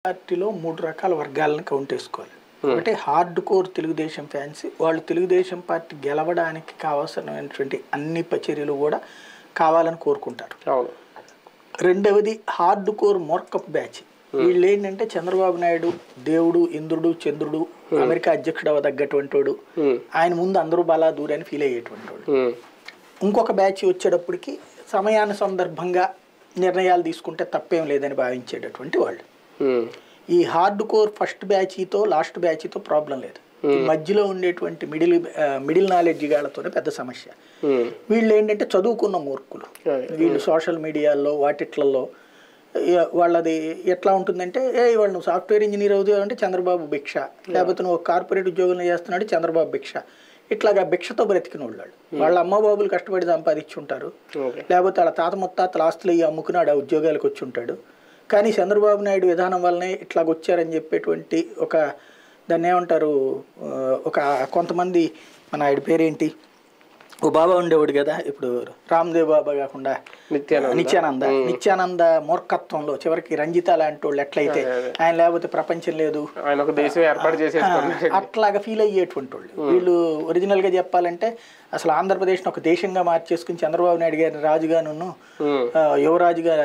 పార్టీలో 3 రకాల వర్గాలను కౌంట్ చేసుకోవాలి. ఒకటి హార్డ్ కోర్ తెలుగుదేశం ఫ్యాన్స్, వాళ్ళు తెలుగుదేశం పార్టీ గెలవడానికి కావాల్సినటువంటి అన్ని చర్యలు కూడా కావాలని కోరుకుంటారు. రెండవది హార్డ్ కోర్ మోర్కప్ బ్యాచ్. వీళ్ళు ఏంటంటే చంద్రబాబు నాయుడు దేవుడు, ఇంద్రుడు, చంద్రుడు, అమెరికా అధ్యక్షుడు అవదగ్గటువంటి వాడు, ఆయన ముందు అందరూ బాలా దూరని ఫీల్ అయ్యేటువంటి వాడు. ఇంకొక బ్యాచ్ వచ్చేటప్పటికి సమయాన్ని సందర్భంగా నిర్ణయాలు తీసుకుంటే తప్పేం లేదని భావించేటటువంటి వాళ్ళు. ఈ హార్డ్ కోర్ ఫస్ట్ బ్యాచ్తో లాస్ట్ బ్యాచ్తో ప్రాబ్లం లేదు. మధ్యలో ఉండేటువంటి మిడిల్ నాలెడ్జ్ గాళ్ళతోనే పెద్ద సమస్య. వీళ్ళు ఏంటంటే చదువుకున్న మూర్ఖులు. వీళ్ళు సోషల్ మీడియాలో వాటిట్లలో వాళ్ళది ఎట్లా ఉంటుందంటే, వాళ్ళు నువ్వు సాఫ్ట్వేర్ ఇంజనీర్ అవుతావు అంటే చంద్రబాబు భిక్ష, లేకపోతే నువ్వు కార్పొరేట్ ఉద్యోగంలో చేస్తున్నాడు చంద్రబాబు భిక్ష. ఇట్లాగా భిక్షతో బ్రతికిన వాళ్ళు. వాళ్ళ అమ్మబాబులు కష్టపడి సంపాదించి ఉంటారు, లేకపోతే వాళ్ళ తాత ముత్తాతల ఆస్తులు అమ్ముకున్నాడు, ఆ ఉద్యోగాలకు వచ్చి ఉంటాడు. కానీ చంద్రబాబు నాయుడు విధానం వల్లనే ఇట్లాగొచ్చారని చెప్పేటువంటి ఒక దాన్ని ఏమంటారు, ఒక కొంతమంది, మన ఆయన పేరేంటి, ఓ బాబా ఉండేవాడు కదా ఇప్పుడు, రామ్దేవ్ బాబా కాకుండా నిత్యానంద మూర్ఖత్వంలో చివరికి రంజిత లాంటి వాళ్ళు ఎట్లయితే ఆయన లేకపోతే ప్రపంచం లేదు అట్లాగా ఫీల్ అయ్యేటువంటి వాళ్ళు. వీళ్ళు ఒరిజినల్గా చెప్పాలంటే అసలు ఆంధ్రప్రదేశ్ని ఒక దేశంగా మార్చేసుకుని చంద్రబాబు నాయుడు గారిని రాజుగాను యువరాజుగా